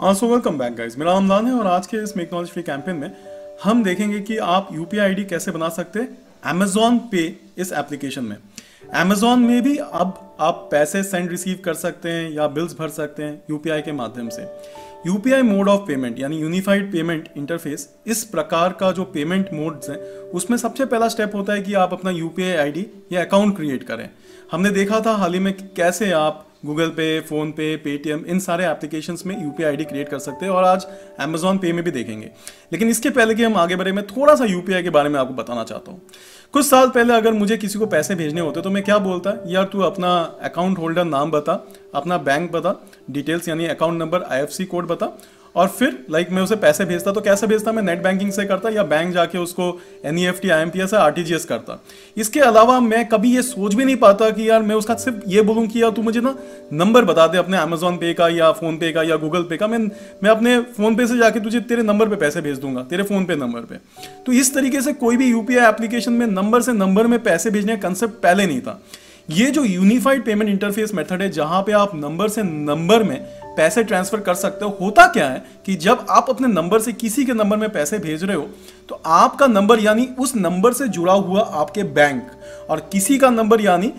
So welcome back guys, मेरा नाम लान है और आज के इस मेक नॉलेज फ्री कैंपेन में हम देखेंगे कि आप यूपीआई आईडी कैसे बना सकते हैं अमेजॉन पे इस एप्लीकेशन में। अमेजॉन में भी अब आप पैसे सेंड रिसीव कर सकते हैं या बिल्स भर सकते हैं यूपीआई के माध्यम से। यूपीआई मोड ऑफ पेमेंट यानी यूनिफाइड पेमेंट इंटरफेस, इस प्रकार का जो पेमेंट मोड्स हैं उसमें सबसे पहला स्टेप होता है कि आप अपना यूपीआई आईडी या अकाउंट क्रिएट करें। हमने देखा था हाल ही में कैसे आप गूगल पे, फोन पे, पेटीएम, इन सारे एप्लीकेशंस में यूपीआई आईडी क्रिएट कर सकते हैं और आज अमेजॉन पे में भी देखेंगे। लेकिन इसके पहले कि हम आगे बढ़े, मैं थोड़ा सा यूपीआई के बारे में आपको बताना चाहता हूँ। कुछ साल पहले अगर मुझे किसी को पैसे भेजने होते तो मैं क्या बोलता, यार तू अपना अकाउंट होल्डर नाम बता, अपना बैंक बता, डिटेल्स यानी अकाउंट नंबर, आईएफएससी कोड बता, और फिर मैं उसे पैसे भेजता। तो कैसे भेजता, मैं नेट बैंकिंग से करता या बैंक जाके उसको एनईएफटी, आईएमपीएस या आरटीजीएस करता। इसके अलावा मैं कभी ये सोच भी नहीं पाता कि यार मैं उसका सिर्फ ये बोलूँ कि यार तू मुझे ना नंबर बता दे अपने अमेजॉन पे का या फोन पे का या गूगल पे का, मैं अपने फोन पे से जाके तुझे तेरे नंबर पे पैसे भेज दूंगा, तेरे फोन पे नंबर पे। तो इस तरीके से कोई भी यूपीआई एप्लीकेशन में नंबर से नंबर में पैसे भेजने का कंसेप्ट पहले नहीं था। ये जो यूनिफाइड पेमेंट इंटरफेस मेथड है जहां पे आप नंबर से नंबर में पैसे ट्रांसफर कर सकते हो, होता क्या है कि जब आप अपने नंबर से किसी के नंबर में पैसे भेज रहे हो तो आपका नंबर यानी उस नंबर से जुड़ा हुआ आपके बैंक, और किसी का नंबर यानी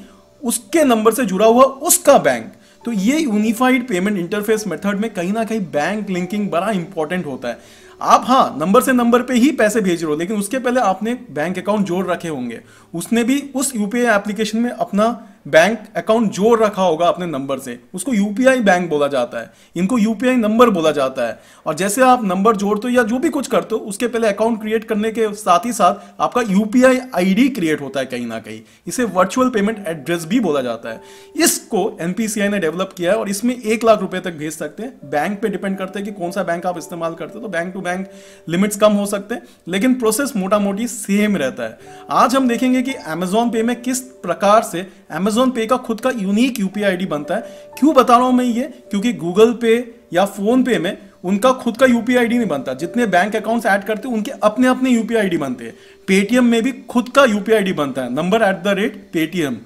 उसके नंबर से जुड़ा हुआ उसका बैंक। तो ये यूनिफाइड पेमेंट इंटरफेस मेथड में कहीं ना कहीं बैंक लिंकिंग बड़ा इंपॉर्टेंट होता है। आप नंबर से नंबर पे ही पैसे भेज रहे हो, लेकिन उसके पहले आपने बैंक अकाउंट जोड़ रखे होंगे, उसने भी उस यूपीआई एप्लीकेशन में अपना बैंक अकाउंट जोड़ रखा होगा अपने नंबर से। उसको यूपीआई बैंक बोला जाता है, इनको यूपीआई नंबर बोला जाता है। और जैसे आप नंबर जोड़ते हो या जो भी कुछ करते हो, उसके पहले अकाउंट क्रिएट करने के साथ ही साथ आपका यूपीआई आईडी क्रिएट होता है कहीं ना कहीं। इसे वर्चुअल पेमेंट एड्रेस भी बोला जाता है। इसको एनपीसीआई ने डेवलप किया है और इसमें 1 लाख रुपए तक भेज सकते हैं। बैंक पे डिपेंड करते हैं कि कौन सा बैंक आप इस्तेमाल करते हो, तो बैंक टू बैंक लिमिट्स कम हो सकते हैं, लेकिन प्रोसेस मोटा मोटी सेम रहता है। आज हम देखेंगे कि अमेजॉन पे में किस प्रकार से अमेजॉन पे का खुद का यूनिक यूपीआई आईडी बनता है। क्यों बता रहा हूं मैं ये, क्योंकि गूगल पे या फोन पे में उनका खुद का यूपीआई आईडी नहीं बनता। जितने बैंक अकाउंट्स ऐड करते हैं उनके अपने अपने यूपीआई आईडी बनते हैं। पेटीएम में भी खुद का यूपीआई आईडी बनता है, नंबर@पेटीएम।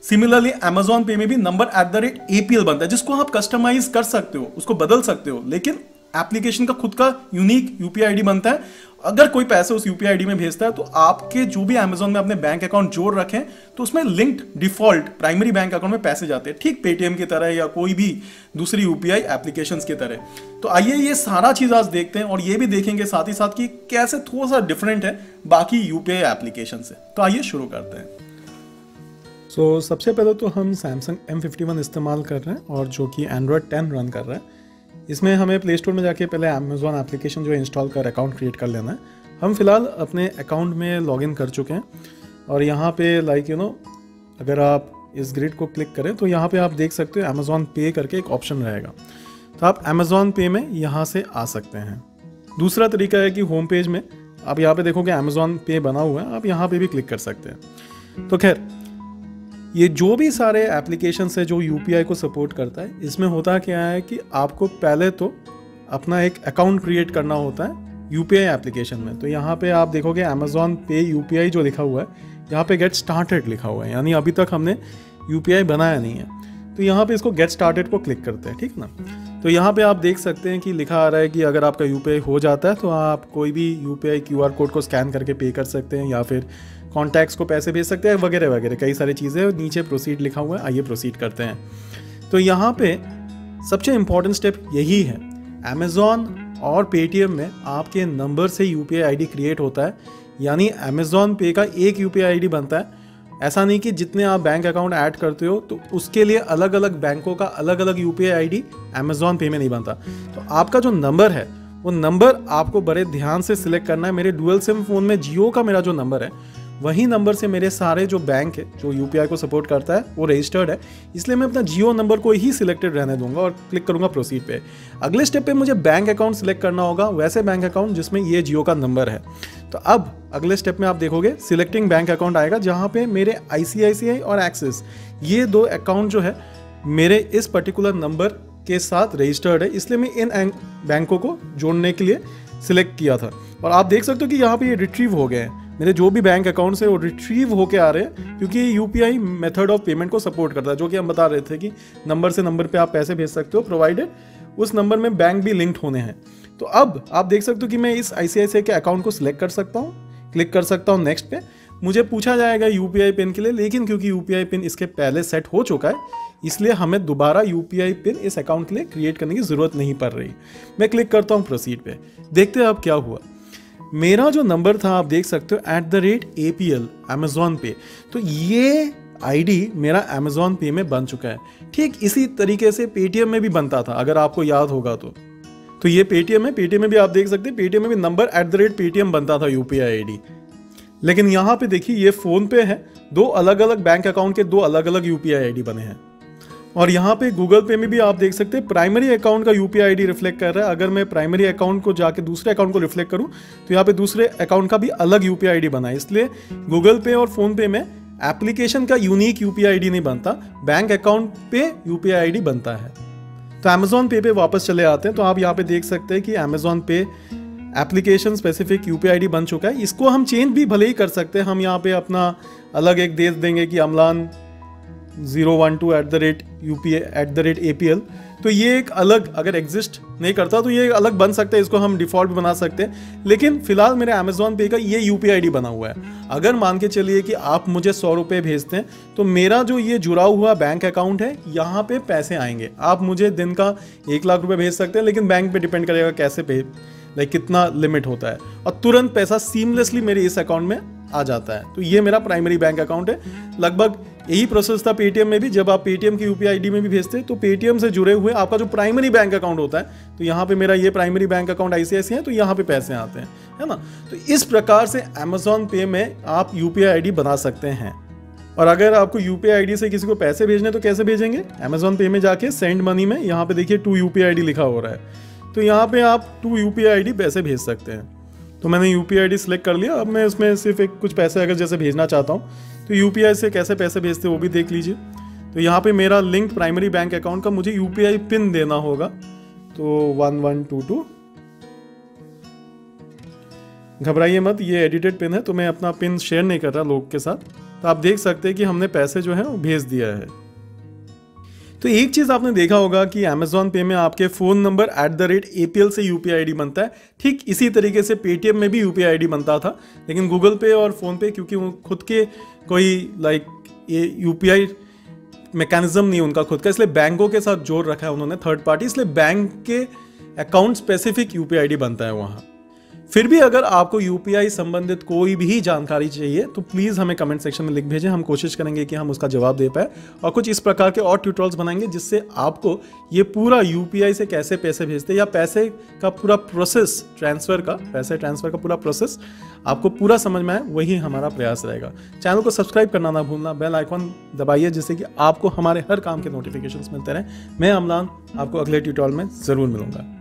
सिमिलरली अमेजॉन पे में भी नंबर@APL बनता है, जिसको आप कस्टमाइज कर सकते हो, उसको बदल सकते हो, लेकिन एप्लीकेशन का खुद का यूनिक यूपीआई आईडी बनता है। अगर कोई पैसे उस यूपीआई आईडी में भेजता है तो आपके जो भी अमेजॉन में अपने बैंक अकाउंट जोड़ रखे हैं तो उसमें linked default primary bank account में पैसे जाते हैं, ठीक पेटीएम की तरह या कोई भी दूसरी यूपीआई एप्लीकेशंस की तरह। तो आइए ये सारा चीज आज देखते हैं और ये भी देखेंगे साथ ही साथ कि कैसे थोड़ा सा डिफरेंट है बाकी यूपीआई एप्लीकेशन से। तो आइए शुरू करते हैं। सबसे पहले तो हम सैमसंग M51 इस्तेमाल कर रहे हैं और जो कि एंड्रॉयड 10 रन कर रहा है। इसमें हमें प्ले स्टोर में जाके पहले अमेजॉन एप्लीकेशन जो है इंस्टॉल कर अकाउंट क्रिएट कर लेना है। हम फिलहाल अपने अकाउंट में लॉगिन कर चुके हैं और यहाँ पे अगर आप इस ग्रिड को क्लिक करें तो यहाँ पे आप देख सकते हो अमेजॉन पे करके एक ऑप्शन रहेगा। तो आप अमेजॉन पे में यहाँ से आ सकते हैं। दूसरा तरीका है कि होम पेज में आप यहाँ पे देखोगे अमेजॉन पे बना हुआ है, आप यहाँ पे भी क्लिक कर सकते हैं। तो खैर, ये जो भी सारे एप्लीकेशन है जो यूपीआई को सपोर्ट करता है, इसमें होता क्या है कि आपको पहले तो अपना एक अकाउंट क्रिएट करना होता है यूपीआई एप्लीकेशन में। तो यहाँ पे आप देखोगे अमेजॉन पे यूपीआई जो लिखा हुआ है, यहाँ पे गेट स्टार्टेड लिखा हुआ है, यानी अभी तक हमने यूपीआई बनाया नहीं है। तो यहाँ पे इसको गेट स्टार्टेड को क्लिक करते हैं, ठीक ना। तो यहाँ पे आप देख सकते हैं कि लिखा आ रहा है कि अगर आपका यूपीआई हो जाता है तो आप कोई भी यूपीआई क्यूआर कोड को स्कैन करके पे कर सकते हैं या फिर कॉन्टैक्ट्स को पैसे भेज सकते हैं वगैरह वगैरह, कई सारी चीज़ें। नीचे प्रोसीड लिखा हुआ है, आइए प्रोसीड करते हैं। तो यहाँ पे सबसे इम्पॉर्टेंट स्टेप यही है, अमेजॉन और पेटीएम में आपके नंबर से यूपीआई आईडी क्रिएट होता है, यानी अमेजॉन पे का एक यूपीआई आईडी बनता है। ऐसा नहीं कि जितने आप बैंक अकाउंट ऐड करते हो तो उसके लिए अलग अलग बैंकों का अलग अलग यूपीआई आईडी अमेजॉन पे में नहीं बनता। तो आपका जो नंबर है वो नंबर आपको बड़े ध्यान से सिलेक्ट करना है। मेरे डुअल सिम फोन में जियो का मेरा जो नंबर है, वही नंबर से मेरे सारे जो बैंक है जो यूपीआई को सपोर्ट करता है वो रजिस्टर्ड है, इसलिए मैं अपना जियो नंबर को ही सिलेक्टेड रहने दूंगा और क्लिक करूंगा प्रोसीड पे। अगले स्टेप पे मुझे बैंक अकाउंट सिलेक्ट करना होगा, वैसे बैंक अकाउंट जिसमें ये जियो का नंबर है। तो अब अगले स्टेप में आप देखोगे सिलेक्टिंग बैंक अकाउंट आएगा, जहाँ पे मेरे आईसीआईसीआई और एक्सिस ये दो अकाउंट जो है मेरे इस पर्टिकुलर नंबर के साथ रजिस्टर्ड है, इसलिए मैं इन बैंकों को जोड़ने के लिए सिलेक्ट किया था। और आप देख सकते हो कि यहाँ पे ये रिट्रीव हो गए हैं, मेरे जो भी बैंक अकाउंट्स है वो रिट्रीव होके आ रहे हैं, क्योंकि ये यूपीआई मेथड ऑफ पेमेंट को सपोर्ट करता है, जो कि हम बता रहे थे कि नंबर से नंबर पे आप पैसे भेज सकते हो, प्रोवाइडेड उस नंबर में बैंक भी लिंक्ड होने हैं। तो अब आप देख सकते हो कि मैं इस ICICI के अकाउंट को सिलेक्ट कर सकता हूँ, क्लिक कर सकता हूँ नेक्स्ट पे। मुझे पूछा जाएगा UPI पिन के लिए, लेकिन क्योंकि UPI पिन इसके पहले सेट हो चुका है, इसलिए हमें दोबारा UPI पिन इस अकाउंट के लिए क्रिएट करने की ज़रूरत नहीं पड़ रही। मैं क्लिक करता हूँ प्रोसीड पे। देखते हैं अब क्या हुआ। मेरा जो नंबर था आप देख सकते हो @APL अमेजॉन पे, तो ये ID मेरा अमेजॉन पे में बन चुका है। ठीक इसी तरीके से पेटीएम में भी बनता था, अगर आपको याद होगा तो ये पेटीएम है, पेटीएम में भी आप देख सकते हैं, पेटीएम में भी नंबर @Paytm बनता था UPI ID। लेकिन यहाँ पे देखिए ये फोन पे है, दो अलग अलग बैंक अकाउंट के दो अलग अलग UPI ID बने हैं। और यहाँ पे गूगल पे में भी आप देख सकते हैं प्राइमरी अकाउंट का UPI ID रिफ्लेक्ट कर रहा है। अगर मैं प्राइमरी अकाउंट को जाके दूसरे अकाउंट को रिफ्लेक्ट करूँ तो यहाँ पे दूसरे अकाउंट का भी अलग UPI ID बना है। इसलिए गूगल पे और फोन पे में एप्लीकेशन का यूनिक UPI ID नहीं बनता, बैंक अकाउंट पे UPI ID बनता है। तो अमेजॉन पे वापस चले आते हैं। तो आप यहाँ पे देख सकते हैं कि अमेजॉन पे एप्लीकेशन स्पेसिफिक UPI ID बन चुका है। इसको हम चेंज भी भले ही कर सकते हैं, हम यहाँ पे अपना अलग एक दे देंगे कि अमलान 012 @APL। तो ये एक अलग अगर एग्जिस्ट नहीं करता तो ये अलग बन सकता है, इसको हम डिफॉल्ट भी बना सकते हैं। लेकिन फिलहाल मेरे अमेजॉन पे का ये UPI ID बना हुआ है। अगर मान के चलिए कि आप मुझे 100 रुपये भेजते हैं तो मेरा जो ये जुड़ा हुआ बैंक अकाउंट है यहाँ पे पैसे आएंगे। आप मुझे दिन का 1 लाख रुपए भेज सकते हैं, लेकिन बैंक पे डिपेंड करेगा कैसे पे कितना लिमिट होता है, और तुरंत पैसा सीमलेसली मेरे इस अकाउंट में आ जाता है। तो ये मेरा प्राइमरी बैंक अकाउंट है। लगभग यही प्रोसेस था पेटीएम में भी। जब आप पेटीएम की UPI ID में भी भेजते हैं तो पेटीएम से जुड़े हुए आपका जो प्राइमरी बैंक अकाउंट होता है, तो यहाँ पे मेरा ये प्राइमरी बैंक अकाउंट ICICI है, तो यहाँ पे पैसे आते हैं, है ना। तो इस प्रकार से अमेजॉन पे में आप UPI ID बना सकते हैं। और अगर आपको UPI ID से किसी को पैसे भेजने तो कैसे भेजेंगे? अमेजॉन पे में जाके सेंड मनी में यहाँ पे देखिए 2 UPI ID लिखा हो रहा है, तो यहाँ पे आप 2 UPI ID पैसे भेज सकते हैं। तो मैंने UPI ID सिलेक्ट कर लिया। अब मैं इसमें सिर्फ कुछ पैसे अगर जैसे भेजना चाहता हूँ तो UPI से कैसे पैसे भेजते हैं वो भी देख लीजिए। तो यहाँ पे मेरा लिंक प्राइमरी बैंक अकाउंट का मुझे UPI पिन देना होगा, तो 1122। घबराइए मत, ये एडिटेड पिन है, तो मैं अपना पिन शेयर नहीं कर रहा लोग के साथ। तो आप देख सकते हैं कि हमने पैसे जो है वो भेज दिया है। तो एक चीज आपने देखा होगा कि अमेजॉन पे में आपके फोन नंबर @APL से UPI ID बनता है। ठीक इसी तरीके से पेटीएम में भी UPI ID बनता था, लेकिन गूगल पे और फोन पे क्योंकि वो खुद के कोई ये UPI मैकेनिज्म नहीं उनका खुद का, इसलिए बैंकों के साथ जोड़ रखा है उन्होंने थर्ड पार्टी, इसलिए बैंक के अकाउंट स्पेसिफिक UPI ID बनता है वहाँ। फिर भी अगर आपको UPI संबंधित कोई भी जानकारी चाहिए तो प्लीज़ हमें कमेंट सेक्शन में लिख भेजें, हम कोशिश करेंगे कि हम उसका जवाब दे पाए, और कुछ इस प्रकार के और ट्यूटोरियल्स बनाएंगे जिससे आपको ये पूरा UPI से कैसे पैसे भेजते या पैसे का पूरा प्रोसेस पैसे ट्रांसफ़र का पूरा प्रोसेस आपको पूरा समझ में आए, वही हमारा प्रयास रहेगा। चैनल को सब्सक्राइब करना ना भूलना, बेल आइकॉन दबाइए जिससे कि आपको हमारे हर काम के नोटिफिकेशंस मिलते रहें। मैं अमलान आपको अगले ट्यूटोरियल में ज़रूर मिलूंगा।